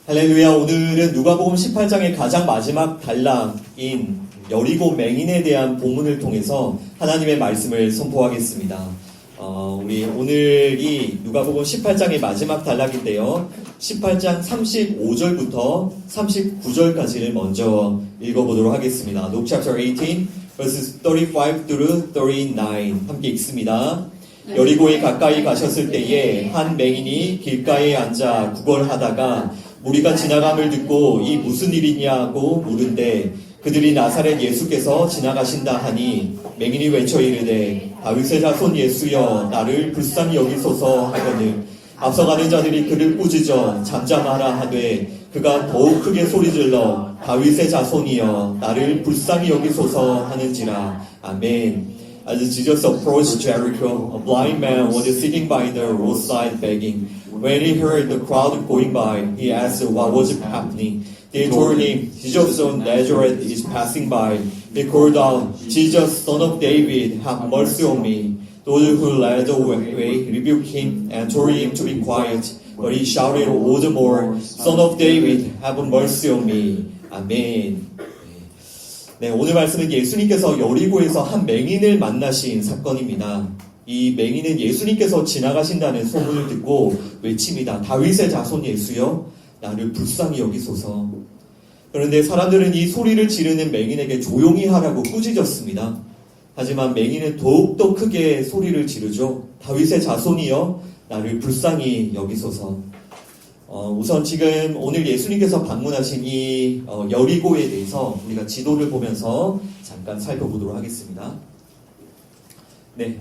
할렐루야. 오늘은 누가복음 18장의 가장 마지막 단락인 여리고 맹인에 대한 본문을 통해서 하나님의 말씀을 선포하겠습니다. 우리 오늘이 누가복음 18장의 마지막 단락인데요. 18장 35절부터 39절까지를 먼저 읽어보도록 하겠습니다. Luke chapter 18 verses 35 through 39 함께 읽습니다. 여리고에 가까이 가셨을 때에 한 맹인이 길가에 앉아 구걸하다가 무리가 지나감을 듣고 이 무슨 일이냐고 물은데 그들이 나사렛 예수께서 지나가신다 하니 맹인이 외쳐 이르되 다윗의 자손 예수여 나를 불쌍히 여기소서 하거늘 앞서가는 자들이 그를 꾸짖어 잠잠하라 하되 그가 더욱 크게 소리질러 다윗의 자손이여 나를 불쌍히 여기소서 하는지라. 아멘. As Jesus approached Jericho, a blind man was sitting by the roadside begging. When he heard the crowd going by, he asked what was happening. They told him, Jesus of Nazareth is passing by. He called out, Jesus, son of David, have mercy on me. Those who led the way rebuked him and told him to be quiet. But he shouted all the more, Son of David, have mercy on me. 아멘. 네, 오늘 말씀은 예수님께서 여리고에서 한 맹인을 만나신 사건입니다. 이 맹인은 예수님께서 지나가신다는 소문을 듣고 외칩니다. 다윗의 자손 예수여, 나를 불쌍히 여기소서. 그런데 사람들은 이 소리를 지르는 맹인에게 조용히 하라고 꾸짖었습니다. 하지만 맹인은 더욱더 크게 소리를 지르죠. 다윗의 자손이여, 나를 불쌍히 여기소서. 우선 지금 오늘 예수님께서 방문하신 이 여리고에 대해서 우리가 지도를 보면서 잠깐 살펴보도록 하겠습니다. 네,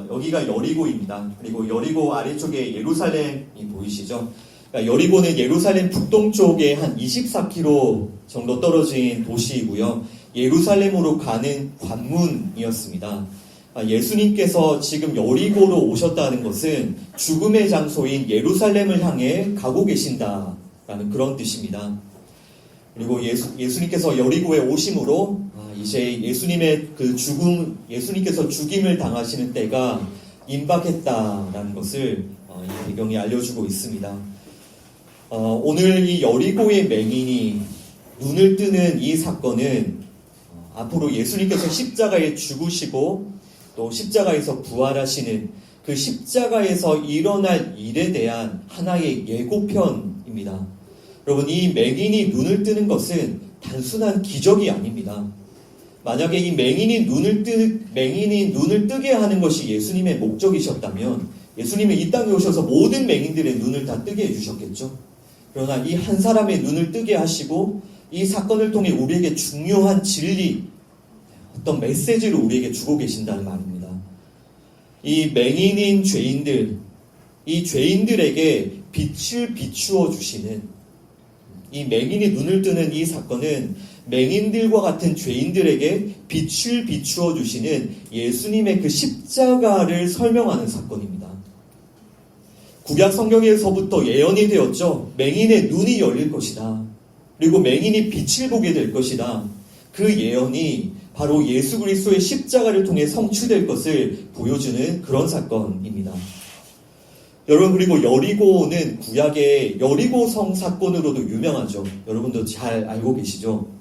여기가 여리고입니다. 그리고 여리고 아래쪽에 예루살렘이 보이시죠? 그러니까 여리고는 예루살렘 북동쪽에 한 24km 정도 떨어진 도시이고요. 예루살렘으로 가는 관문이었습니다. 예수님께서 지금 여리고로 오셨다는 것은 죽음의 장소인 예루살렘을 향해 가고 계신다라는 그런 뜻입니다. 그리고 예수님께서 여리고에 오심으로 이제 예수님의 그 예수님께서 죽임을 당하시는 때가 임박했다라는 것을 이 배경이 알려주고 있습니다. 오늘 이 여리고의 맹인이 눈을 뜨는 이 사건은 앞으로 예수님께서 십자가에 죽으시고 또 십자가에서 부활하시는 그 십자가에서 일어날 일에 대한 하나의 예고편입니다. 여러분, 이 맹인이 눈을 뜨는 것은 단순한 기적이 아닙니다. 만약에 이 맹인이 눈을 뜨게 하는 것이 예수님의 목적이셨다면 예수님은 이 땅에 오셔서 모든 맹인들의 눈을 다 뜨게 해주셨겠죠. 그러나 이 한 사람의 눈을 뜨게 하시고 이 사건을 통해 우리에게 중요한 진리, 어떤 메시지를 우리에게 주고 계신다는 말입니다. 이 맹인인 죄인들, 이 죄인들에게 빛을 비추어 주시는, 이 맹인이 눈을 뜨는 이 사건은 맹인들과 같은 죄인들에게 빛을 비추어 주시는 예수님의 그 십자가를 설명하는 사건입니다. 구약 성경에서부터 예언이 되었죠. 맹인의 눈이 열릴 것이다. 그리고 맹인이 빛을 보게 될 것이다. 그 예언이 바로 예수 그리스도의 십자가를 통해 성취될 것을 보여주는 그런 사건입니다. 여러분, 그리고 여리고는 구약의 여리고성 사건으로도 유명하죠. 여러분도 잘 알고 계시죠?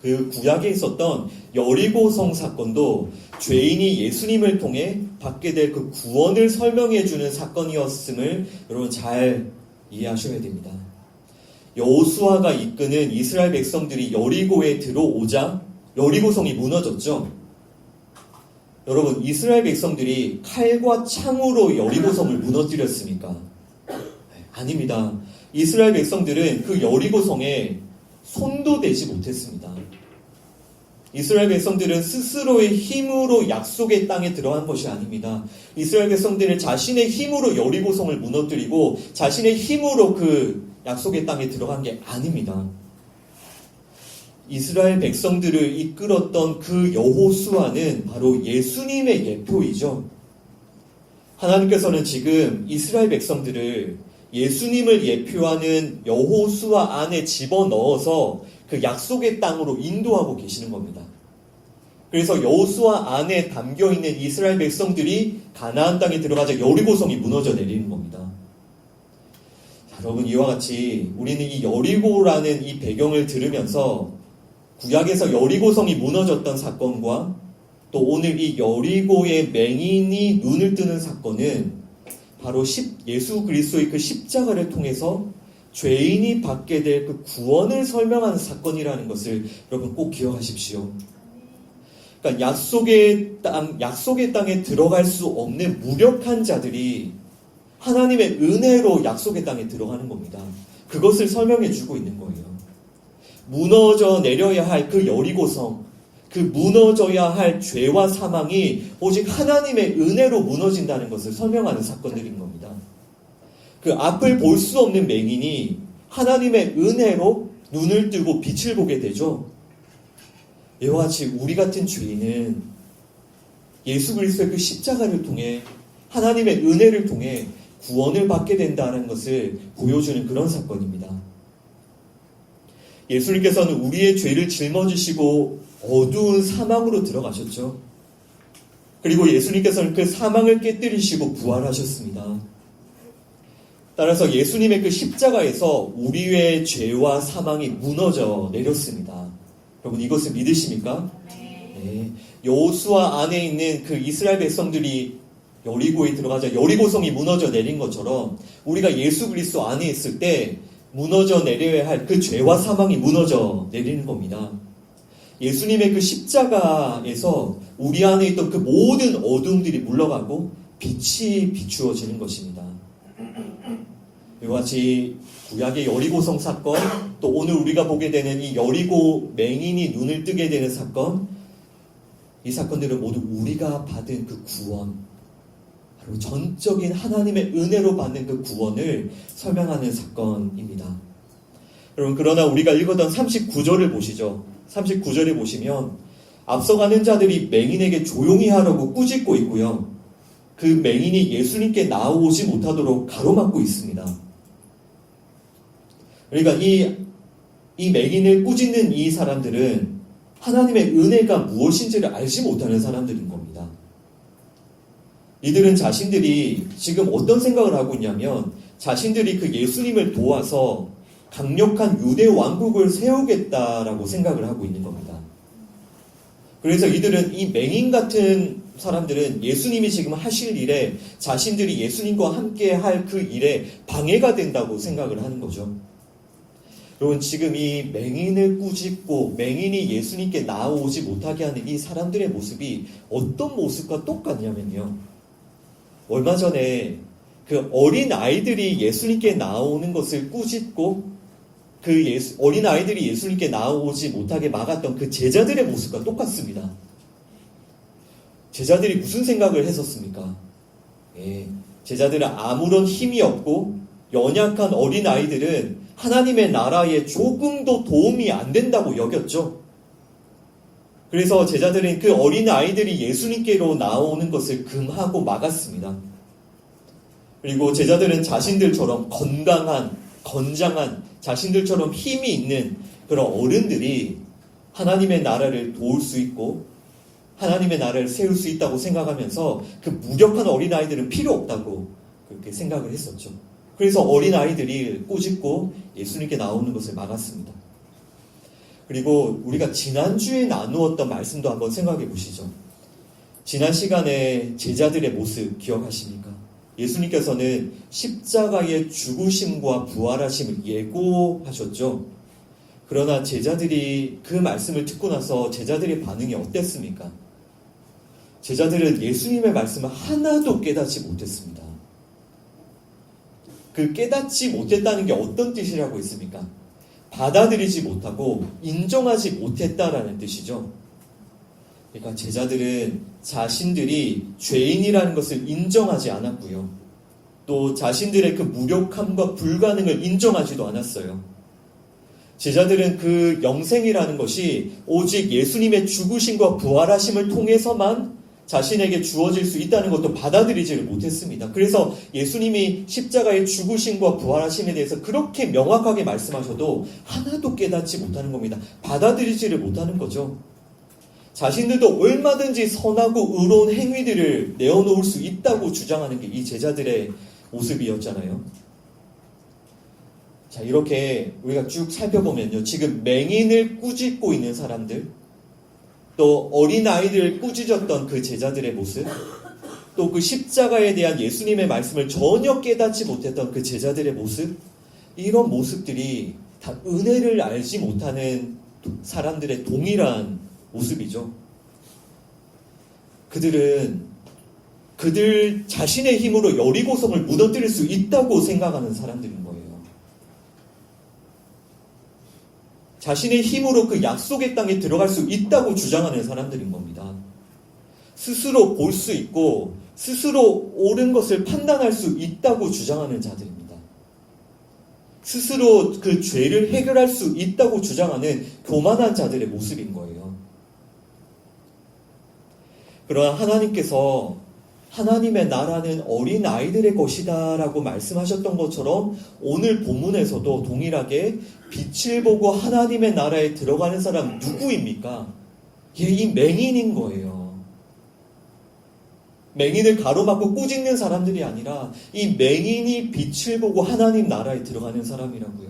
그 구약에 있었던 여리고성 사건도 죄인이 예수님을 통해 받게 될 그 구원을 설명해주는 사건이었음을 여러분 잘 이해하셔야 됩니다. 여호수아가 이끄는 이스라엘 백성들이 여리고에 들어오자 여리고성이 무너졌죠. 여러분, 이스라엘 백성들이 칼과 창으로 여리고성을 무너뜨렸습니까? 아닙니다. 이스라엘 백성들은 그 여리고성에 손도 대지 못했습니다. 이스라엘 백성들은 스스로의 힘으로 약속의 땅에 들어간 것이 아닙니다. 이스라엘 백성들은 자신의 힘으로 여리고성을 무너뜨리고 자신의 힘으로 그 약속의 땅에 들어간 게 아닙니다. 이스라엘 백성들을 이끌었던 그 여호수아는 바로 예수님의 예표이죠. 하나님께서는 지금 이스라엘 백성들을 예수님을 예표하는 여호수아 안에 집어넣어서 그 약속의 땅으로 인도하고 계시는 겁니다. 그래서 여호수아 안에 담겨있는 이스라엘 백성들이 가나안 땅에 들어가자 여리고성이 무너져 내리는 겁니다. 여러분, 이와 같이 우리는 이 여리고라는 이 배경을 들으면서 구약에서 여리고성이 무너졌던 사건과 또 오늘 이 여리고의 맹인이 눈을 뜨는 사건은 바로 예수 그리스도의 그 십자가를 통해서 죄인이 받게 될 그 구원을 설명하는 사건이라는 것을 여러분 꼭 기억하십시오. 그러니까 약속의 땅에 들어갈 수 없는 무력한 자들이 하나님의 은혜로 약속의 땅에 들어가는 겁니다. 그것을 설명해 주고 있는 거예요. 무너져 내려야 할 그 여리고성, 그 무너져야 할 죄와 사망이 오직 하나님의 은혜로 무너진다는 것을 설명하는 사건들인 겁니다. 그 앞을 볼 수 없는 맹인이 하나님의 은혜로 눈을 뜨고 빛을 보게 되죠. 이와 같이 우리 같은 죄인은 예수 그리스도의 그 십자가를 통해 하나님의 은혜를 통해 구원을 받게 된다는 것을 보여주는 그런 사건입니다. 예수님께서는 우리의 죄를 짊어지시고 어두운 사망으로 들어가셨죠. 그리고 예수님께서는 그 사망을 깨뜨리시고 부활하셨습니다. 따라서 예수님의 그 십자가에서 우리의 죄와 사망이 무너져 내렸습니다. 여러분, 이것을 믿으십니까? 네. 여호수아 안에 있는 그 이스라엘 백성들이 여리고에 들어가자 여리고성이 무너져 내린 것처럼 우리가 예수 그리스도 안에 있을 때 무너져 내려야 할 그 죄와 사망이 무너져 내리는 겁니다. 예수님의 그 십자가에서 우리 안에 있던 그 모든 어둠들이 물러가고 빛이 비추어지는 것입니다. 이와 같이 구약의 여리고성 사건, 또 오늘 우리가 보게 되는 이 여리고 맹인이 눈을 뜨게 되는 사건, 이 사건들은 모두 우리가 받은 그 구원, 바로 전적인 하나님의 은혜로 받는 그 구원을 설명하는 사건입니다. 여러분, 그러나 우리가 읽었던 39절을 보시죠. 39절에 보시면 앞서가는 자들이 맹인에게 조용히 하라고 꾸짖고 있고요. 그 맹인이 예수님께 나오지 못하도록 가로막고 있습니다. 그러니까 이 맹인을 꾸짖는 이 사람들은 하나님의 은혜가 무엇인지를 알지 못하는 사람들인 겁니다. 이들은 자신들이 지금 어떤 생각을 하고 있냐면 자신들이 그 예수님을 도와서 강력한 유대 왕국을 세우겠다라고 생각을 하고 있는 겁니다. 그래서 이들은 이 맹인 같은 사람들은 예수님이 지금 하실 일에 자신들이 예수님과 함께 할 그 일에 방해가 된다고 생각을 하는 거죠. 여러분, 지금 이 맹인을 꾸짖고 맹인이 예수님께 나오지 못하게 하는 이 사람들의 모습이 어떤 모습과 똑같냐면요. 얼마 전에 그 어린 아이들이 예수님께 나오는 것을 꾸짖고 그 어린 아이들이 예수님께 나오지 못하게 막았던 그 제자들의 모습과 똑같습니다. 제자들이 무슨 생각을 했었습니까? 제자들은 아무런 힘이 없고 연약한 어린 아이들은 하나님의 나라에 조금도 도움이 안 된다고 여겼죠. 그래서 제자들은 그 어린 아이들이 예수님께로 나오는 것을 금하고 막았습니다. 그리고 제자들은 자신들처럼 건장한 자신들처럼 힘이 있는 그런 어른들이 하나님의 나라를 도울 수 있고 하나님의 나라를 세울 수 있다고 생각하면서 그 무력한 어린아이들은 필요 없다고 그렇게 생각을 했었죠. 그래서 어린아이들이 꾸짖고 예수님께 나오는 것을 막았습니다. 그리고 우리가 지난주에 나누었던 말씀도 한번 생각해 보시죠. 지난 시간에 제자들의 모습 기억하십니까? 예수님께서는 십자가의 죽으심과 부활하심을 예고하셨죠. 그러나 제자들이 그 말씀을 듣고 나서 제자들의 반응이 어땠습니까? 제자들은 예수님의 말씀을 하나도 깨닫지 못했습니다. 그 깨닫지 못했다는 게 어떤 뜻이라고 했습니까? 받아들이지 못하고 인정하지 못했다라는 뜻이죠. 그러니까 제자들은 자신들이 죄인이라는 것을 인정하지 않았고요. 또 자신들의 그 무력함과 불가능을 인정하지도 않았어요. 제자들은 그 영생이라는 것이 오직 예수님의 죽으심과 부활하심을 통해서만 자신에게 주어질 수 있다는 것도 받아들이지를 못했습니다. 그래서 예수님이 십자가의 죽으심과 부활하심에 대해서 그렇게 명확하게 말씀하셔도 하나도 깨닫지 못하는 겁니다. 받아들이지를 못하는 거죠. 자신들도 얼마든지 선하고 의로운 행위들을 내어놓을 수 있다고 주장하는 게 이 제자들의 모습이었잖아요. 자, 이렇게 우리가 쭉 살펴보면요. 지금 맹인을 꾸짖고 있는 사람들, 또 어린아이들을 꾸짖었던 그 제자들의 모습, 또 그 십자가에 대한 예수님의 말씀을 전혀 깨닫지 못했던 그 제자들의 모습, 이런 모습들이 다 은혜를 알지 못하는 사람들의 동일한 모습이죠. 그들은 그들 자신의 힘으로 여리고성을 무너뜨릴 수 있다고 생각하는 사람들인 거예요. 자신의 힘으로 그 약속의 땅에 들어갈 수 있다고 주장하는 사람들인 겁니다. 스스로 볼 수 있고 스스로 옳은 것을 판단할 수 있다고 주장하는 자들입니다. 스스로 그 죄를 해결할 수 있다고 주장하는 교만한 자들의 모습인 거예요. 그러나 하나님께서 하나님의 나라는 어린 아이들의 것이다 라고 말씀하셨던 것처럼 오늘 본문에서도 동일하게 빛을 보고 하나님의 나라에 들어가는 사람 누구입니까? 이 맹인인 거예요. 맹인을 가로막고 꾸짖는 사람들이 아니라 이 맹인이 빛을 보고 하나님 나라에 들어가는 사람이라고요.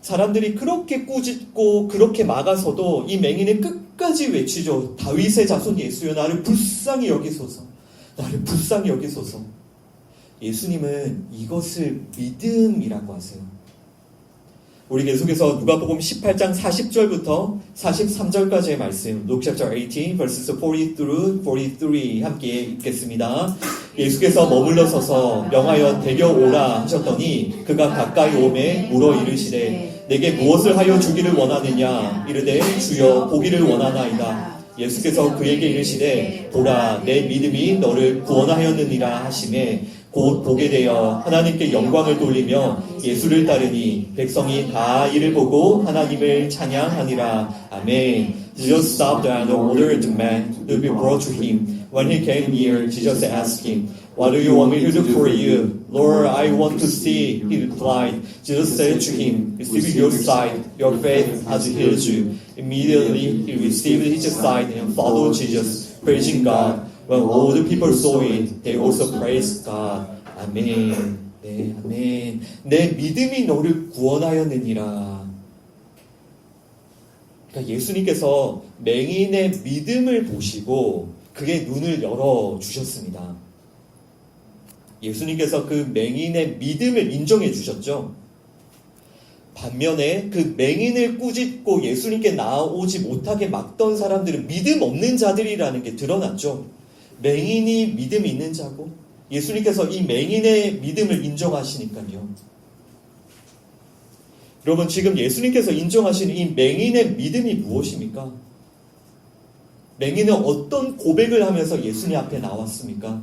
사람들이 그렇게 꾸짖고 그렇게 막아서도 이 맹인은 끝까지 외치죠. 다윗의 자손 예수여 나를 불쌍히 여기소서. 나를 불쌍히 여기소서. 예수님은 이것을 믿음이라고 하세요. 우리 계속해서 누가복음 18장 40절부터 43절까지의 말씀, Luke chapter 18 verses 40 through 43 함께 읽겠습니다. 예수께서 머물러 서서 명하여 데려오라 하셨더니 그가 가까이 오매 물어 이르시되 내게 무엇을 하여 주기를 원하느냐 이르되 주여 보기를 원하나이다. 예수께서 그에게 이르시되 보라 내 믿음이 너를 구원하였느니라 하시매 곧 보게 되어 하나님께 영광을 돌리며 예수를 따르니 백성이 다 이를 보고 하나님을 찬양하니라. 아멘. Jesus stopped and ordered the man to be brought to him. When he came near, Jesus asked him, What do you want me to do for you? Lord, I want to see, he replied. Jesus said to him, Receive your sight, your faith has healed you. Immediately he received his sight and followed Jesus, praising God. When all the people saw it, they also praised God. 아멘. 네, 아멘. 내 믿음이 너를 구원하였느니라. 그러니까 예수님께서 맹인의 믿음을 보시고 그의 눈을 열어 주셨습니다. 예수님께서 그 맹인의 믿음을 인정해 주셨죠. 반면에 그 맹인을 꾸짖고 예수님께 나오지 못하게 막던 사람들은 믿음 없는 자들이라는 게 드러났죠. 맹인이 믿음이 있는 자고 예수님께서 이 맹인의 믿음을 인정하시니까요. 여러분 지금 예수님께서 인정하시는 이 맹인의 믿음이 무엇입니까? 맹인은 어떤 고백을 하면서 예수님 앞에 나왔습니까?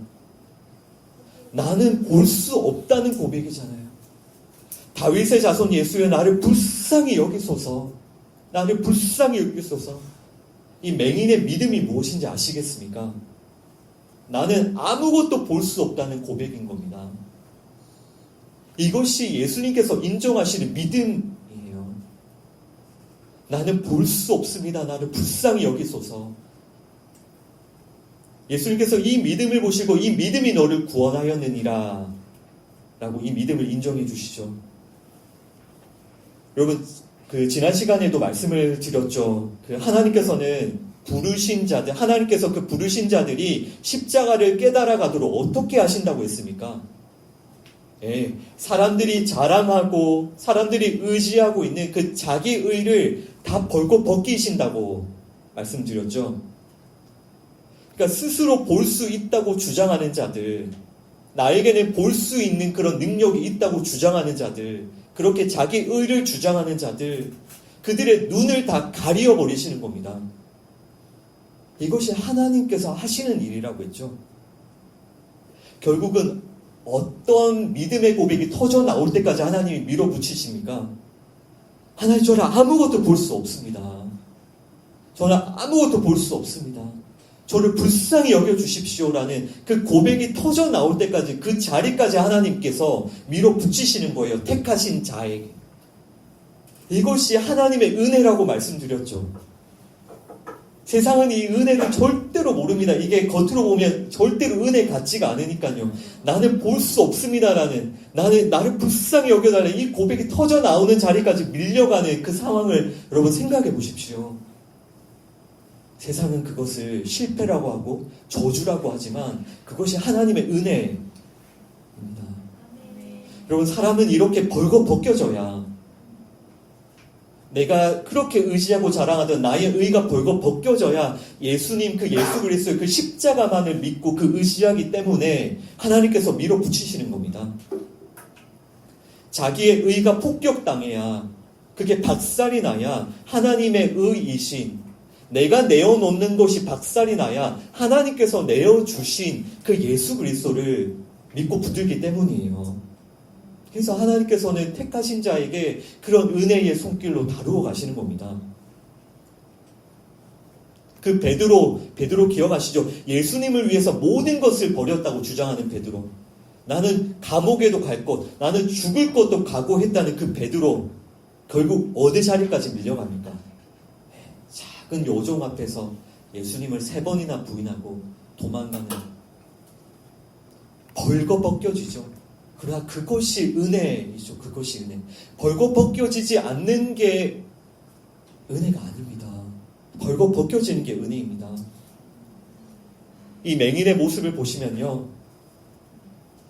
나는 볼 수 없다는 고백이잖아요. 다윗의 자손 예수여 나를 불쌍히 여기소서. 나를 불쌍히 여기소서. 이 맹인의 믿음이 무엇인지 아시겠습니까? 나는 아무것도 볼 수 없다는 고백인 겁니다. 이것이 예수님께서 인정하시는 믿음이에요. 나는 볼 수 없습니다. 나를 불쌍히 여기소서. 예수님께서 이 믿음을 보시고 이 믿음이 너를 구원하였느니라 라고 이 믿음을 인정해 주시죠. 여러분 지난 시간에도 말씀을 드렸죠. 하나님께서는 부르신 자들, 하나님께서 그 부르신 자들이 십자가를 깨달아 가도록 어떻게 하신다고 했습니까? 예, 사람들이 자랑하고 사람들이 의지하고 있는 그 자기 의를 다 벗기신다고 말씀드렸죠. 그러니까 스스로 볼 수 있다고 주장하는 자들, 나에게는 볼 수 있는 그런 능력이 있다고 주장하는 자들, 그렇게 자기 의를 주장하는 자들, 그들의 눈을 다 가리어 버리시는 겁니다. 이것이 하나님께서 하시는 일이라고 했죠. 결국은 어떤 믿음의 고백이 터져 나올 때까지 하나님이 밀어붙이십니까? 하나님 저는 아무것도 볼 수 없습니다. 저는 아무것도 볼 수 없습니다. 저를 불쌍히 여겨주십시오라는 그 고백이 터져 나올 때까지 그 자리까지 하나님께서 밀어붙이시는 거예요. 택하신 자에게. 이것이 하나님의 은혜라고 말씀드렸죠. 세상은 이 은혜를 절대로 모릅니다. 이게 겉으로 보면 절대로 은혜 같지가 않으니까요. 나는 볼 수 없습니다라는, 나를 불쌍히 여겨달라는 이 고백이 터져 나오는 자리까지 밀려가는 그 상황을 여러분 생각해 보십시오. 세상은 그것을 실패라고 하고 저주라고 하지만 그것이 하나님의 은혜입니다. 여러분, 사람은 이렇게 벌거벗겨져야, 내가 그렇게 의지하고 자랑하던 나의 의가 벌거벗겨져야 예수님, 그 예수 그리스도의 그 십자가만을 믿고 그 의지하기 때문에 하나님께서 밀어붙이시는 겁니다. 자기의 의가 폭격당해야, 그게 박살이 나야 하나님의 의이신, 내가 내어놓는 것이 박살이 나야 하나님께서 내어주신 그 예수 그리스도를 믿고 붙들기 때문이에요. 그래서 하나님께서는 택하신 자에게 그런 은혜의 손길로 다루어 가시는 겁니다. 그 베드로 기억하시죠? 예수님을 위해서 모든 것을 버렸다고 주장하는 베드로. 나는 감옥에도 갈 것, 나는 죽을 것도 각오했다는 그 베드로. 결국 어디 자리까지 밀려갑니까? 작은 요종 앞에서 예수님을 3번이나 부인하고 도망가는, 벌거벗겨지죠. 그러나 그것이 은혜이죠. 그것이 은혜. 벌거벗겨지지 않는 게 은혜가 아닙니다. 벌거벗겨지는 게 은혜입니다. 이 맹인의 모습을 보시면요,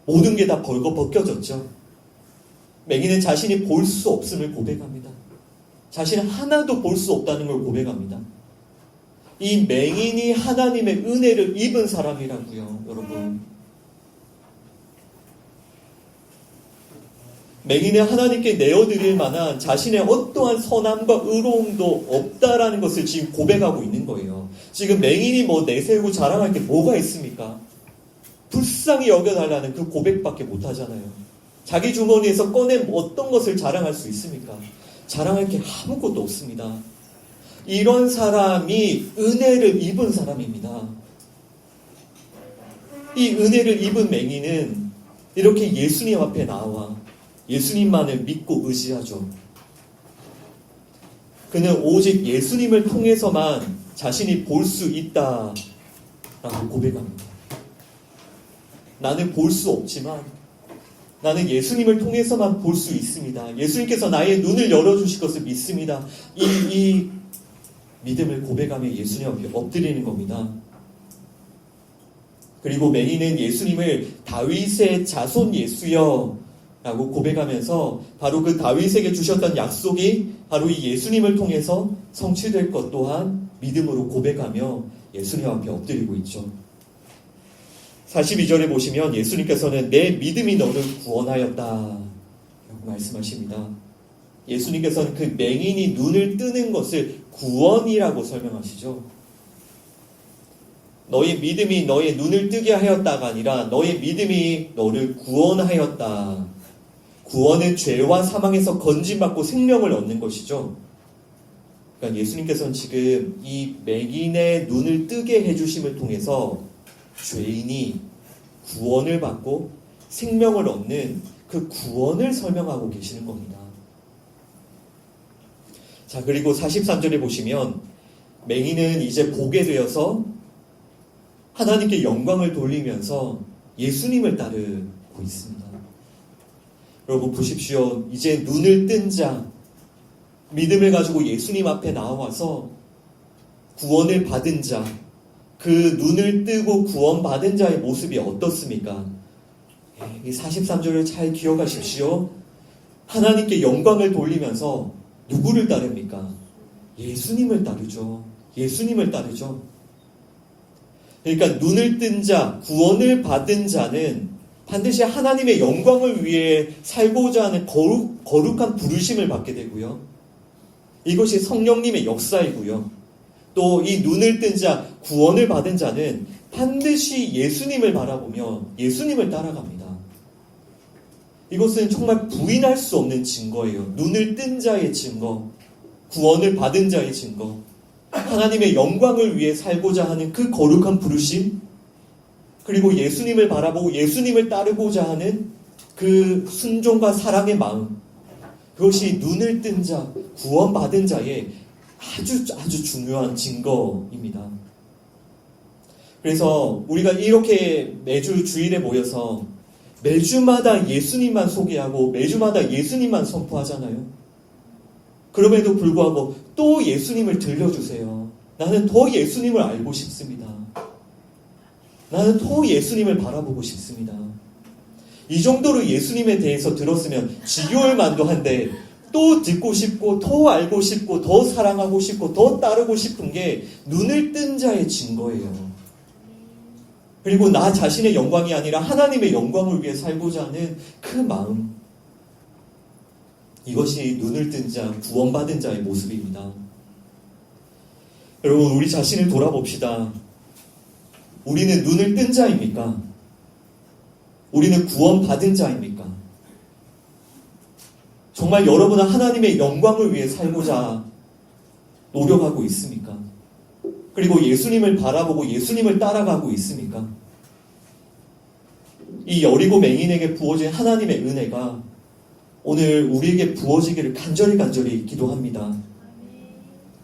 모든 게 다 벌거벗겨졌죠. 맹인은 자신이 볼 수 없음을 고백합니다. 자신은 하나도 볼 수 없다는 걸 고백합니다. 이 맹인이 하나님의 은혜를 입은 사람이라고요, 여러분. 맹인은 하나님께 내어드릴 만한 자신의 어떠한 선함과 의로움도 없다라는 것을 지금 고백하고 있는 거예요. 지금 맹인이 뭐 내세우고 자랑할 게 뭐가 있습니까? 불쌍히 여겨달라는 그 고백밖에 못하잖아요. 자기 주머니에서 꺼낸 어떤 것을 자랑할 수 있습니까? 자랑할 게 아무것도 없습니다. 이런 사람이 은혜를 입은 사람입니다. 이 은혜를 입은 맹인은 이렇게 예수님 앞에 나와 예수님만을 믿고 의지하죠. 그는 오직 예수님을 통해서만 자신이 볼 수 있다라고 고백합니다. 나는 볼 수 없지만 나는 예수님을 통해서만 볼 수 있습니다. 예수님께서 나의 눈을 열어주실 것을 믿습니다. 이 믿음을 고백하며 예수님 앞에 엎드리는 겁니다. 그리고 맹인은 예수님을 다윗의 자손 예수여 라고 고백하면서 바로 그 다윗에게 주셨던 약속이 바로 이 예수님을 통해서 성취될 것 또한 믿음으로 고백하며 예수님 앞에 엎드리고 있죠. 42절에 보시면 예수님께서는 내 믿음이 너를 구원하였다 라고 말씀하십니다. 예수님께서는 그 맹인이 눈을 뜨는 것을 구원이라고 설명하시죠. 너의 믿음이 너의 눈을 뜨게 하였다가 아니라 너의 믿음이 너를 구원하였다. 구원은 죄와 사망에서 건진받고 생명을 얻는 것이죠. 그러니까 예수님께서는 지금 이 맹인의 눈을 뜨게 해주심을 통해서 죄인이 구원을 받고 생명을 얻는 그 구원을 설명하고 계시는 겁니다. 자, 그리고 43절에 보시면 맹인은 이제 보게 되어서 하나님께 영광을 돌리면서 예수님을 따르고 있습니다. 여러분 보십시오. 이제 눈을 뜬 자, 믿음을 가지고 예수님 앞에 나와서 구원을 받은 자, 그 눈을 뜨고 구원받은 자의 모습이 어떻습니까? 이 43절을 잘 기억하십시오. 하나님께 영광을 돌리면서 누구를 따릅니까? 예수님을 따르죠. 예수님을 따르죠. 그러니까 눈을 뜬 자, 구원을 받은 자는 반드시 하나님의 영광을 위해 살고자 하는 거룩한 부르심을 받게 되고요. 이것이 성령님의 역사이고요. 또 이 눈을 뜬 자, 구원을 받은 자는 반드시 예수님을 바라보며 예수님을 따라갑니다. 이것은 정말 부인할 수 없는 증거예요. 눈을 뜬 자의 증거, 구원을 받은 자의 증거, 하나님의 영광을 위해 살고자 하는 그 거룩한 부르심, 그리고 예수님을 바라보고 예수님을 따르고자 하는 그 순종과 사랑의 마음, 그것이 눈을 뜬 자, 구원받은 자의 아주 중요한 증거입니다. 그래서 우리가 이렇게 매주 주일에 모여서 매주마다 예수님만 소개하고 매주마다 예수님만 선포하잖아요. 그럼에도 불구하고 또 예수님을 들려주세요. 나는 더 예수님을 알고 싶습니다. 나는 더 예수님을 바라보고 싶습니다. 이 정도로 예수님에 대해서 들었으면 지겨울 만도 한데 또 듣고 싶고 더 알고 싶고 더 사랑하고 싶고 더 따르고 싶은 게 눈을 뜬 자의 증거예요. 그리고 나 자신의 영광이 아니라 하나님의 영광을 위해 살고자 하는 그 마음, 이것이 눈을 뜬 자, 구원받은 자의 모습입니다. 여러분, 우리 자신을 돌아봅시다. 우리는 눈을 뜬 자입니까? 우리는 구원받은 자입니까? 정말 여러분은 하나님의 영광을 위해 살고자 노력하고 있습니까? 그리고 예수님을 바라보고 예수님을 따라가고 있습니까? 이 여리고 맹인에게 부어진 하나님의 은혜가 오늘 우리에게 부어지기를 간절히 기도합니다.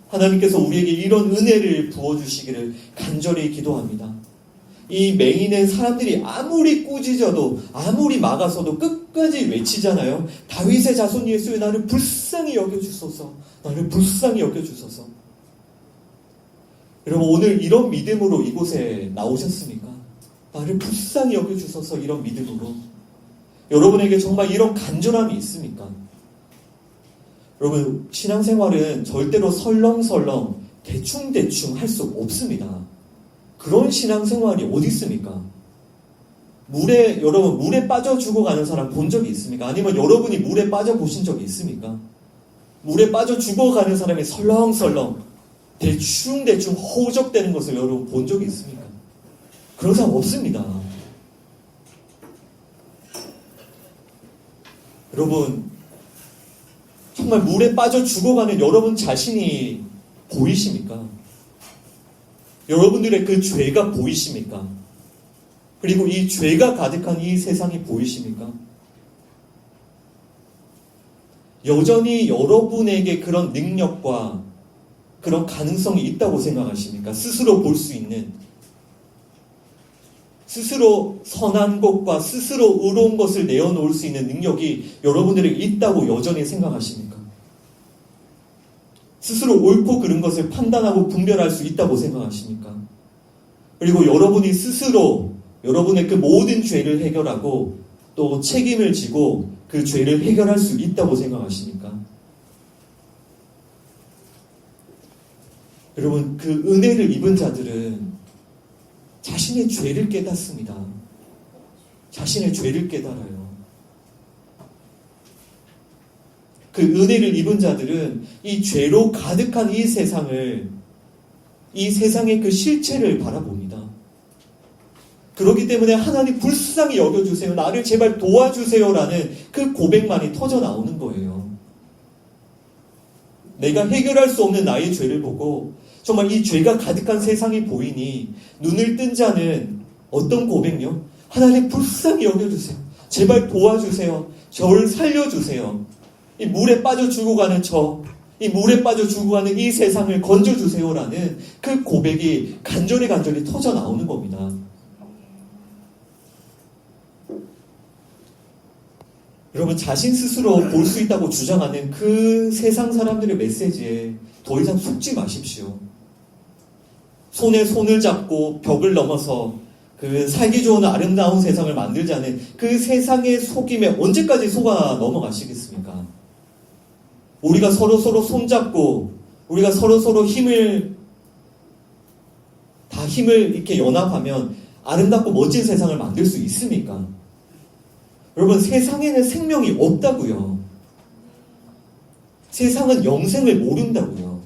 하나님께서 우리에게 이런 은혜를 부어주시기를 간절히 기도합니다. 이 맹인은 사람들이 아무리 꾸짖어도 아무리 막아서도 끝까지 외치잖아요. 다윗의 자손 예수여 나를 불쌍히 여겨주소서. 나를 불쌍히 여겨주소서. 여러분, 오늘 이런 믿음으로 이곳에 나오셨습니까? 나를 불쌍히 여겨주소서. 이런 믿음으로 여러분에게 정말 이런 간절함이 있습니까? 여러분, 신앙생활은 절대로 설렁설렁 대충대충 할 수 없습니다. 그런 신앙생활이 어디 있습니까? 여러분, 물에 빠져 죽어가는 사람 본 적이 있습니까? 아니면 여러분이 물에 빠져 보신 적이 있습니까? 물에 빠져 죽어가는 사람이 설렁설렁 대충대충 허우적대는 것을 여러분 본 적이 있습니까? 그런 사람 없습니다. 여러분, 정말 물에 빠져 죽어가는 여러분 자신이 보이십니까? 여러분들의 그 죄가 보이십니까? 그리고 이 죄가 가득한 이 세상이 보이십니까? 여전히 여러분에게 그런 능력과 그런 가능성이 있다고 생각하십니까? 스스로 볼 수 있는, 스스로 선한 것과 스스로 의로운 것을 내어놓을 수 있는 능력이 여러분들에게 있다고 여전히 생각하십니까? 스스로 옳고 그른 것을 판단하고 분별할 수 있다고 생각하십니까? 그리고 여러분이 스스로 여러분의 그 모든 죄를 해결하고 또 책임을 지고 그 죄를 해결할 수 있다고 생각하십니까? 여러분, 그 은혜를 입은 자들은 자신의 죄를 깨닫습니다. 자신의 죄를 깨달아요. 그 은혜를 입은 자들은 이 죄로 가득한 이 세상을, 이 세상의 그 실체를 바라봅니다. 그렇기 때문에 하나님 불쌍히 여겨주세요. 나를 제발 도와주세요라는 그 고백만이 터져 나오는 거예요. 내가 해결할 수 없는 나의 죄를 보고 정말 이 죄가 가득한 세상이 보이니 눈을 뜬 자는 어떤 고백요? 하나님 불쌍히 여겨주세요. 제발 도와주세요. 저를 살려주세요. 이 물에 빠져 죽어가는 이 물에 빠져 죽어가는 이 세상을 건져주세요라는 그 고백이 간절히 터져 나오는 겁니다. 여러분, 자신 스스로 볼 수 있다고 주장하는 그 세상 사람들의 메시지에 더 이상 속지 마십시오. 손에 손을 잡고 벽을 넘어서 그 살기 좋은 아름다운 세상을 만들자는 그 세상의 속임에 언제까지 속아 넘어가시겠습니까? 우리가 서로 손잡고 우리가 서로 힘을 이렇게 연합하면 아름답고 멋진 세상을 만들 수 있습니까? 여러분, 세상에는 생명이 없다고요. 세상은 영생을 모른다고요.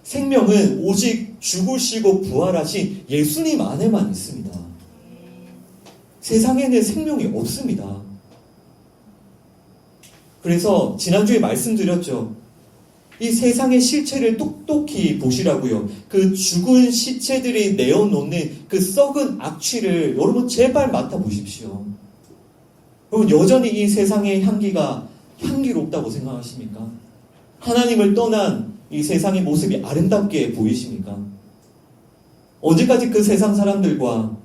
생명은 오직 죽으시고 부활하신 예수님 안에만 있습니다. 세상에는 생명이 없습니다. 그래서 지난주에 말씀드렸죠. 이 세상의 실체를 똑똑히 보시라고요. 그 죽은 시체들이 내어놓는 그 썩은 악취를 여러분 제발 맡아보십시오. 여러분, 여전히 이 세상의 향기가 향기롭다고 생각하십니까? 하나님을 떠난 이 세상의 모습이 아름답게 보이십니까? 언제까지 그 세상 사람들과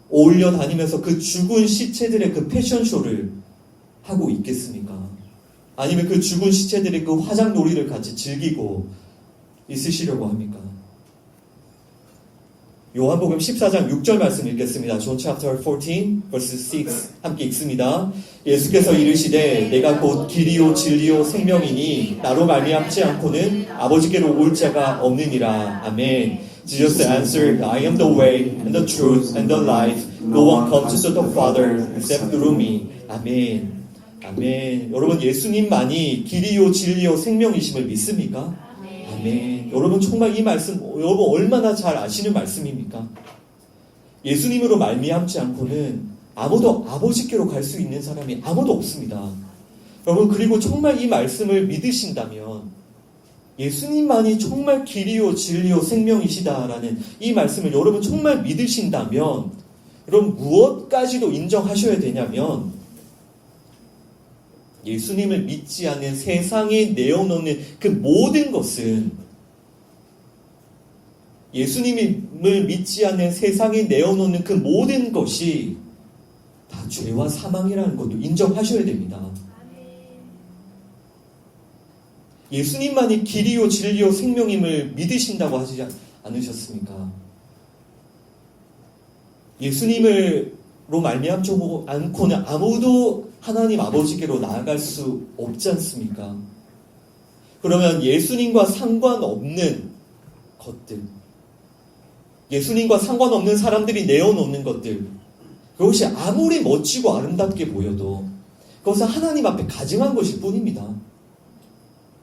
어울려 다니면서 그 죽은 시체들의 그 패션쇼를 하고 있겠습니까? 아니면 그 죽은 시체들의 그 화장놀이를 같이 즐기고 있으시려고 합니까? 요한복음 14장 6절 말씀 읽겠습니다. John chapter 14 verse 6 함께 읽습니다. 예수께서 이르시되 내가 곧 길이요 진리요 생명이니 나로 말미암지 않고는 아버지께로 올 자가 없느니라. 아멘. Jesus answered, I am the way and the truth and the life. No one comes to the Father except through me. 아멘. 아멘. 여러분 예수님만이 길이요 진리요 생명이심을 믿습니까? 아멘. 여러분 정말 이 말씀 여러분 얼마나 잘 아시는 말씀입니까? 예수님으로 말미암지 않고는 아무도 아버지께로 갈 수 있는 사람이 아무도 없습니다. 여러분 그리고 정말 이 말씀을 믿으신다면 예수님만이 정말 길이요 진리요 생명이시다라는 이 말씀을 여러분 정말 믿으신다면 여러분 무엇까지도 인정하셔야 되냐면 예수님을 믿지 않는 세상에 내어놓는 그 모든 것은 예수님을 믿지 않는 세상에 내어놓는 그 모든 것이 다 죄와 사망이라는 것도 인정하셔야 됩니다. 예수님만이 길이요 진리요 생명임을 믿으신다고 하지 않으셨습니까? 예수님으로 말미암지 않고는 아무도 하나님 아버지께로 나아갈 수 없지 않습니까? 그러면 예수님과 상관없는 것들, 예수님과 상관없는 사람들이 내어놓는 것들, 그것이 아무리 멋지고 아름답게 보여도 그것은 하나님 앞에 가증한 것일 뿐입니다.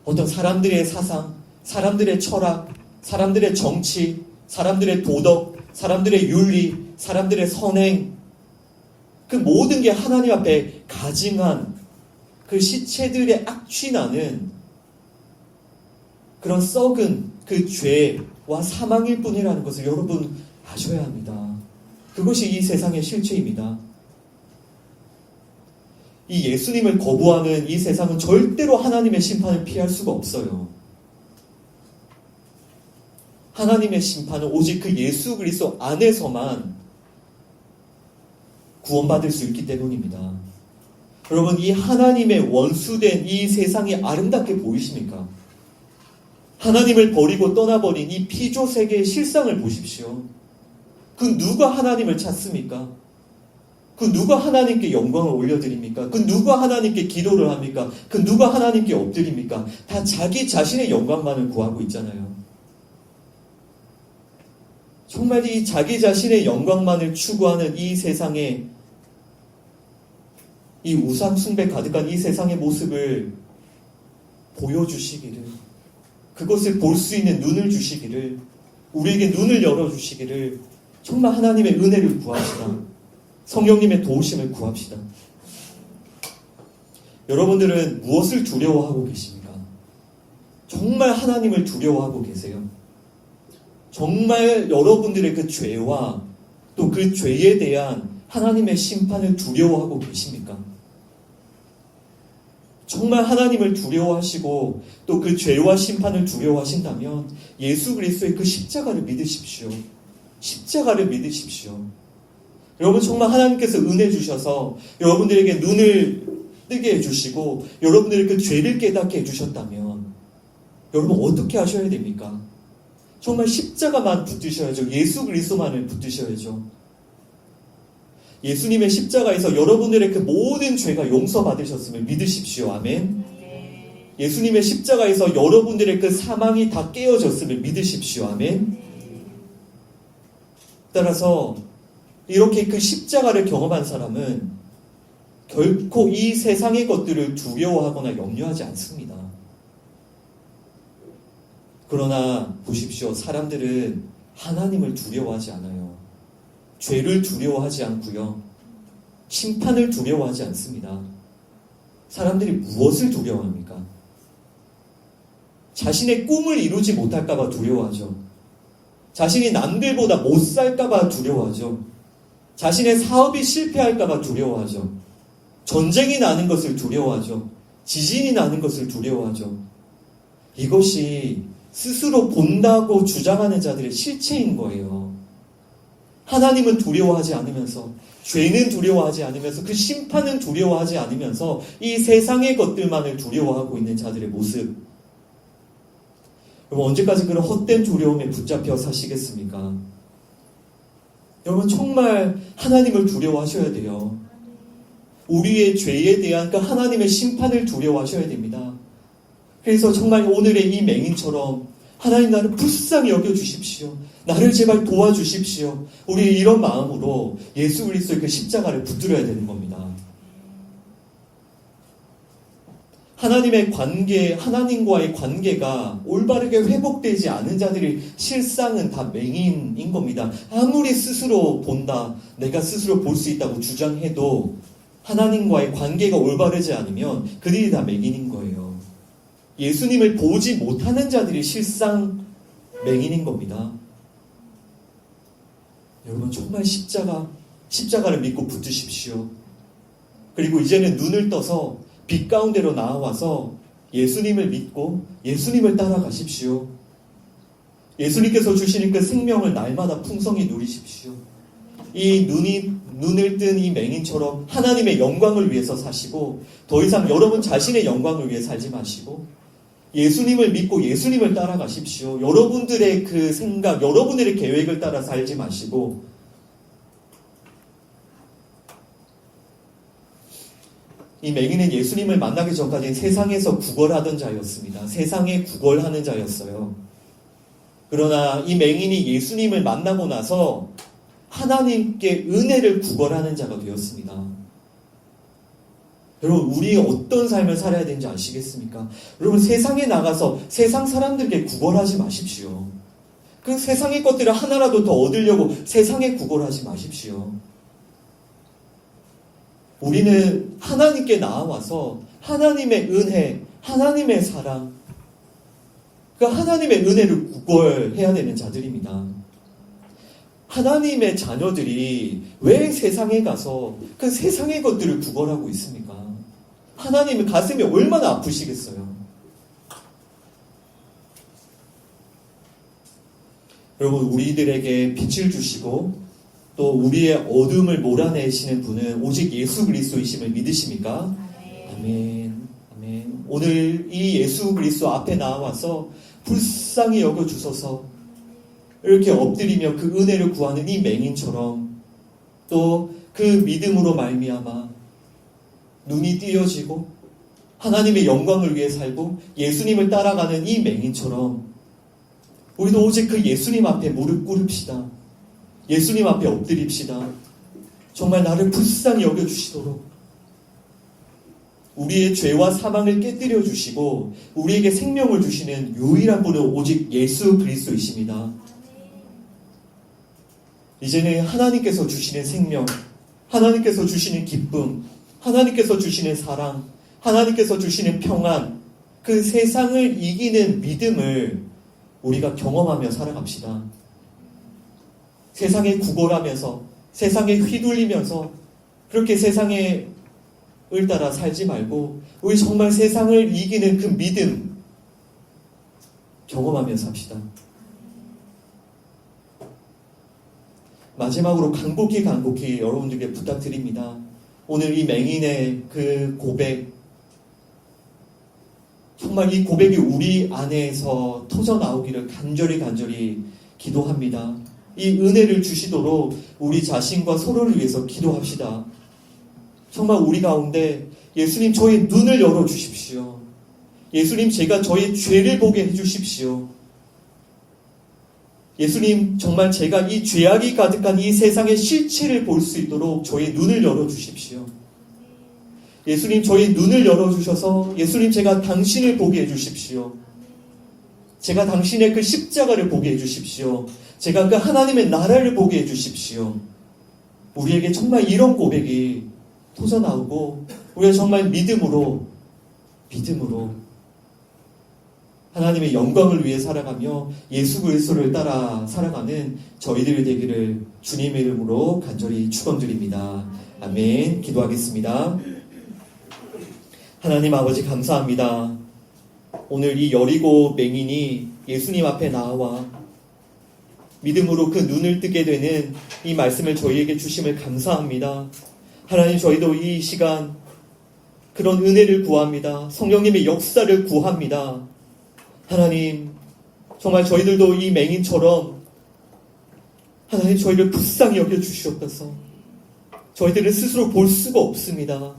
어떤 사람들의 사상, 사람들의 철학, 사람들의 정치, 사람들의 도덕, 사람들의 윤리, 사람들의 선행, 그 모든 게 하나님 앞에 가증한 그 시체들의 악취나는 그런 썩은 그 죄와 사망일 뿐이라는 것을 여러분 아셔야 합니다. 그것이 이 세상의 실체입니다. 이 예수님을 거부하는 이 세상은 절대로 하나님의 심판을 피할 수가 없어요. 하나님의 심판은 오직 그 예수 그리스도 안에서만 구원받을 수 있기 때문입니다. 여러분 이 하나님의 원수된 이 세상이 아름답게 보이십니까? 하나님을 버리고 떠나버린 이 피조 세계의 실상을 보십시오. 그 누가 하나님을 찾습니까? 그 누가 하나님께 영광을 올려드립니까? 그 누가 하나님께 기도를 합니까? 그 누가 하나님께 엎드립니까? 다 자기 자신의 영광만을 구하고 있잖아요. 정말 이 자기 자신의 영광만을 추구하는 이 세상에 이 우상 숭배 가득한 이 세상의 모습을 보여주시기를, 그것을 볼 수 있는 눈을 주시기를, 우리에게 눈을 열어주시기를 정말 하나님의 은혜를 구합시다. 성령님의 도우심을 구합시다. 여러분들은 무엇을 두려워하고 계십니까? 정말 하나님을 두려워하고 계세요? 정말 여러분들의 그 죄와 또 그 죄에 대한 하나님의 심판을 두려워하고 계십니까? 정말 하나님을 두려워하시고 또 그 죄와 심판을 두려워하신다면 예수 그리스도의 그 십자가를 믿으십시오. 십자가를 믿으십시오. 여러분 정말 하나님께서 은혜 주셔서 여러분들에게 눈을 뜨게 해주시고 여러분들의 그 죄를 깨닫게 해주셨다면 여러분 어떻게 하셔야 됩니까? 정말 십자가만 붙드셔야죠. 예수 그리스도만을 붙드셔야죠. 예수님의 십자가에서 여러분들의 그 모든 죄가 용서받으셨음을 믿으십시오. 아멘. 예수님의 십자가에서 여러분들의 그 사망이 다 깨어졌음을 믿으십시오. 아멘. 따라서 이렇게 그 십자가를 경험한 사람은 결코 이 세상의 것들을 두려워하거나 염려하지 않습니다. 그러나 보십시오. 사람들은 하나님을 두려워하지 않아요. 죄를 두려워하지 않고요. 심판을 두려워하지 않습니다. 사람들이 무엇을 두려워합니까? 자신의 꿈을 이루지 못할까봐 두려워하죠. 자신이 남들보다 못 살까봐 두려워하죠. 자신의 사업이 실패할까봐 두려워하죠. 전쟁이 나는 것을 두려워하죠. 지진이 나는 것을 두려워하죠. 이것이 스스로 본다고 주장하는 자들의 실체인 거예요. 하나님은 두려워하지 않으면서, 죄는 두려워하지 않으면서, 그 심판은 두려워하지 않으면서 이 세상의 것들만을 두려워하고 있는 자들의 모습. 여러분, 언제까지 그런 헛된 두려움에 붙잡혀 사시겠습니까? 여러분, 정말 하나님을 두려워하셔야 돼요. 우리의 죄에 대한 그 하나님의 심판을 두려워하셔야 됩니다. 그래서 정말 오늘의 이 맹인처럼 하나님, 나를 불쌍히 여겨주십시오. 나를 제발 도와주십시오. 우리 이런 마음으로 예수 그리스도의 그 십자가를 붙들어야 되는 겁니다. 하나님의 관계, 하나님과의 관계가 올바르게 회복되지 않은 자들이 실상은 다 맹인인 겁니다. 아무리 스스로 본다, 내가 스스로 볼 수 있다고 주장해도 하나님과의 관계가 올바르지 않으면 그들이 다 맹인인 거예요. 예수님을 보지 못하는 자들이 실상 맹인인 겁니다. 여러분, 정말 십자가를 믿고 붙으십시오. 그리고 이제는 눈을 떠서 빛 가운데로 나와서 예수님을 믿고 예수님을 따라가십시오. 예수님께서 주시는 그 생명을 날마다 풍성히 누리십시오. 이 눈을 뜬 이 맹인처럼 하나님의 영광을 위해서 사시고, 더 이상 여러분 자신의 영광을 위해 살지 마시고 예수님을 믿고 예수님을 따라가십시오. 여러분들의 그 생각, 여러분들의 계획을 따라 살지 마시고, 이 맹인은 예수님을 만나기 전까지는 세상에서 구걸하던 자였습니다. 세상에 구걸하는 자였어요. 그러나 이 맹인이 예수님을 만나고 나서 하나님께 은혜를 구걸하는 자가 되었습니다. 여러분, 우리 어떤 삶을 살아야 되는지 아시겠습니까? 여러분, 세상에 나가서 세상 사람들께 구걸하지 마십시오. 그 세상의 것들을 하나라도 더 얻으려고 세상에 구걸하지 마십시오. 우리는 하나님께 나와서 하나님의 은혜, 하나님의 사랑, 그 하나님의 은혜를 구걸해야 되는 자들입니다. 하나님의 자녀들이 왜 세상에 가서 그 세상의 것들을 구걸하고 있습니까? 하나님의 가슴이 얼마나 아프시겠어요? 여러분, 우리들에게 빛을 주시고 또 우리의 어둠을 몰아내시는 분은 오직 예수 그리스도이심을 믿으십니까? 아멘. 아멘. 오늘 이 예수 그리스도 앞에 나와서 불쌍히 여겨 주소서, 이렇게 엎드리며 그 은혜를 구하는 이 맹인처럼, 또 그 믿음으로 말미암아 눈이 띄어지고 하나님의 영광을 위해 살고 예수님을 따라가는 이 맹인처럼 우리도 오직 그 예수님 앞에 무릎 꿇읍시다. 예수님 앞에 엎드립시다. 정말 나를 불쌍히 여겨주시도록 우리의 죄와 사망을 깨뜨려 주시고 우리에게 생명을 주시는 유일한 분은 오직 예수 그리스도이십니다. 이제는 하나님께서 주시는 생명, 하나님께서 주시는 기쁨, 하나님께서 주시는 사랑, 하나님께서 주시는 평안, 그 세상을 이기는 믿음을 우리가 경험하며 살아갑시다. 세상에 구걸하면서, 세상에 휘둘리면서 그렇게 세상을 따라 살지 말고 우리 정말 세상을 이기는 그 믿음 경험하며 삽시다. 마지막으로 간곡히 여러분들께 부탁드립니다. 오늘 이 맹인의 그 고백, 정말 이 고백이 우리 안에서 터져나오기를 간절히 기도합니다. 이 은혜를 주시도록 우리 자신과 서로를 위해서 기도합시다. 정말 우리 가운데 예수님, 저의 눈을 열어주십시오. 예수님, 제가 저의 죄를 보게 해주십시오. 예수님, 정말 제가 이 죄악이 가득한 이 세상의 실체를 볼 수 있도록 저의 눈을 열어주십시오. 예수님, 저의 눈을 열어주셔서 예수님, 제가 당신을 보게 해주십시오. 제가 당신의 그 십자가를 보게 해주십시오. 제가 그 하나님의 나라를 보게 해주십시오. 우리에게 정말 이런 고백이 터져나오고 우리가 정말 믿음으로 하나님의 영광을 위해 살아가며 예수 그리스도를 따라 살아가는 저희들이 되기를 주님의 이름으로 간절히 축원드립니다. 아멘. 기도하겠습니다. 하나님 아버지, 감사합니다. 오늘 이 여리고 맹인이 예수님 앞에 나와 믿음으로 그 눈을 뜨게 되는 이 말씀을 저희에게 주심을 감사합니다. 하나님, 저희도 이 시간 그런 은혜를 구합니다. 성령님의 역사를 구합니다. 하나님, 정말 저희들도 이 맹인처럼 하나님, 저희를 불쌍히 여겨주시옵소서. 저희들은 스스로 볼 수가 없습니다.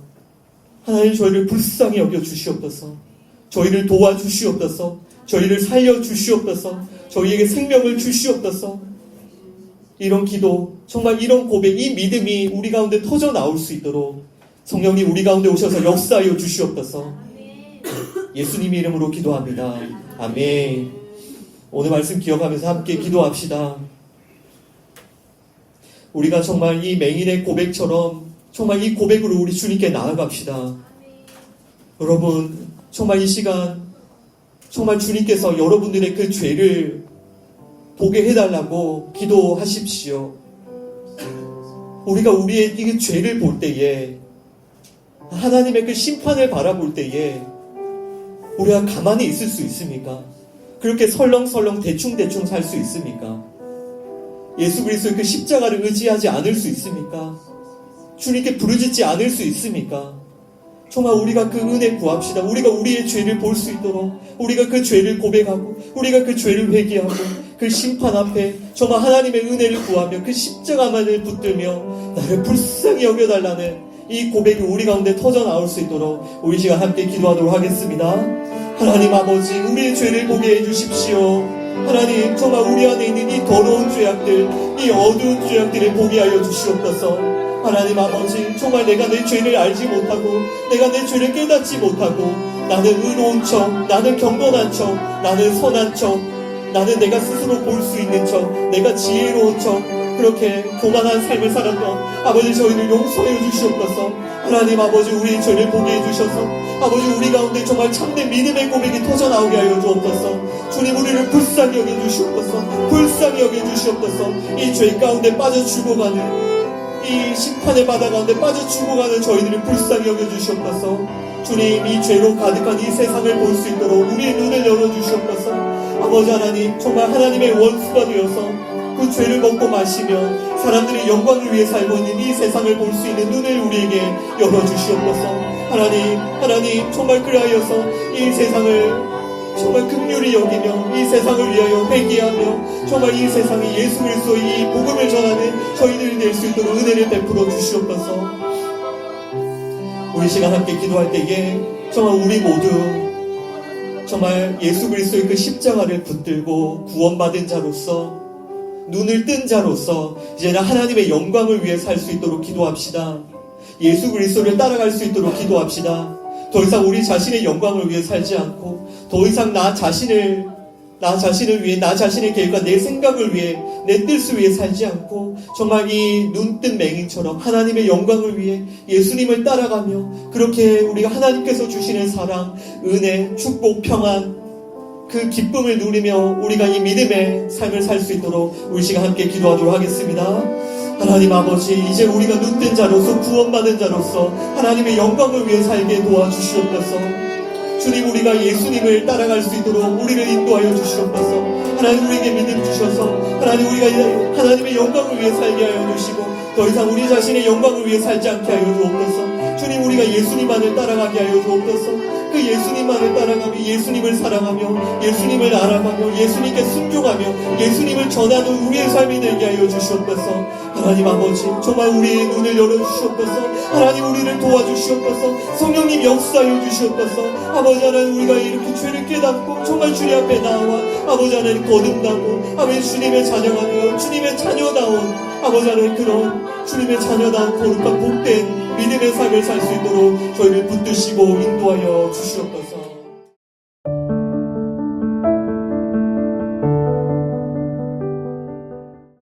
하나님, 저희를 불쌍히 여겨주시옵소서. 저희를 도와주시옵소서. 저희를 살려주시옵소서. 저희에게 생명을 주시옵소서. 이런 기도, 정말 이런 고백, 이 믿음이 우리 가운데 터져 나올 수 있도록 성령님 우리 가운데 오셔서 역사하여 주시옵소서. 예수님의 이름으로 기도합니다. 아멘. 오늘 말씀 기억하면서 함께 기도합시다. 우리가 정말 이 맹인의 고백처럼 정말 이 고백으로 우리 주님께 나아갑시다. 여러분, 정말 이 시간 정말 주님께서 여러분들의 그 죄를 보게 해달라고 기도하십시오. 우리가 우리의 이 죄를 볼 때에, 하나님의 그 심판을 바라볼 때에 우리가 가만히 있을 수 있습니까? 그렇게 설렁설렁 대충대충 살 수 있습니까? 예수 그리스도의 그 십자가를 의지하지 않을 수 있습니까? 주님께 부르짖지 않을 수 있습니까? 정말 우리가 그 은혜 구합시다. 우리가 우리의 죄를 볼 수 있도록, 우리가 그 죄를 고백하고, 우리가 그 죄를 회개하고, 그 심판 앞에 정말 하나님의 은혜를 구하며 그 십자가만을 붙들며 나를 불쌍히 여겨달라는 이 고백이 우리 가운데 터져 나올 수 있도록 우리 시간 함께 기도하도록 하겠습니다. 하나님 아버지, 우리의 죄를 보게 해주십시오. 하나님, 정말 우리 안에 있는 이 더러운 죄악들, 이 어두운 죄악들을 보게 하여 주시옵소서. 하나님 아버지, 정말 내가 내 죄를 알지 못하고, 내가 내 죄를 깨닫지 못하고, 나는 의로운 척, 나는 경건한 척, 나는 선한 척, 나는 내가 스스로 볼 수 있는 척, 내가 지혜로운 척, 그렇게 교만한 삶을 살았던 아버지, 저희를 용서해 주시옵소서. 하나님 아버지, 우리의 죄를 보게 해주셔서 아버지, 우리 가운데 정말 참된 믿음의 고백이 터져나오게 하여 주옵소서. 주님, 우리를 불쌍히 여겨주시옵소서. 불쌍히 여겨주시옵소서. 이 죄 가운데 빠져 죽어가는, 이 심판의 바다 가운데 빠져 죽어가는 저희들을 불쌍히 여겨주시옵소서. 주님, 이 죄로 가득한 이 세상을 볼 수 있도록 우리의 눈을 열어주시옵소서. 아버지 하나님, 정말 하나님의 원수가 되어서 그 죄를 먹고 마시며 사람들의 영광을 위해 살고 있는 이 세상을 볼 수 있는 눈을 우리에게 열어주시옵소서. 하나님, 정말 그리하여서 이 세상을 정말 긍휼히 여기며 이 세상을 위하여 회개하며 정말 이 세상에 예수 그리스도의 이 복음을 전하는 저희들이 될 수 있도록 은혜를 베풀어 주시옵소서. 우리 시간 함께 기도할 때에 정말 우리 모두 정말 예수 그리스도의 그 십자가를 붙들고 구원받은 자로서, 눈을 뜬 자로서 이제는 하나님의 영광을 위해 살 수 있도록 기도합시다. 예수 그리스도를 따라갈 수 있도록 기도합시다. 더 이상 우리 자신의 영광을 위해 살지 않고, 더 이상 나 자신을 위해, 나 자신의 계획과 내 생각을 위해, 내 뜻을 위해 살지 않고, 정말 이 눈뜬 맹인처럼 하나님의 영광을 위해 예수님을 따라가며, 그렇게 우리가 하나님께서 주시는 사랑, 은혜, 축복, 평안, 그 기쁨을 누리며 우리가 이 믿음의 삶을 살 수 있도록 우리 시간 함께 기도하도록 하겠습니다. 하나님 아버지, 이제 우리가 눈뜬 자로서, 구원받은 자로서 하나님의 영광을 위해 살게 도와주시옵소서. 주님, 우리가 예수님을 따라갈 수 있도록 우리를 인도하여 주시옵소서. 하나님, 우리에게 믿음 주셔서 하나님, 우리가 하나님의 영광을 위해 살게 하여 주시고, 더 이상 우리 자신의 영광을 위해 살지 않게 하여 주옵소서. 주님, 우리가 예수님만을 따라가게 하여 주옵소서. 그 예수님만을 따라가며 예수님을 사랑하며 예수님을 알아가며 예수님께 순종하며 예수님을 전하는 우리의 삶이 되게 하여 주시옵소서. 하나님 아버지, 정말 우리의 눈을 열어주시옵소서. 하나님, 우리를 도와주시옵소서. 성령님 역사하여 주시옵소서. 아버지 하나님, 우리가 이렇게 죄를 깨닫고 정말 주님 앞에 나와 아버지 하나님 거듭나고 아버지 주님의 자녀가 주님의 자녀다운 아버지 하나님, 그런 주님의 자녀다운 거룩한 복된 믿음의 삶을 살 수 있도록 저희를 붙드시고 인도하여 주시옵소서.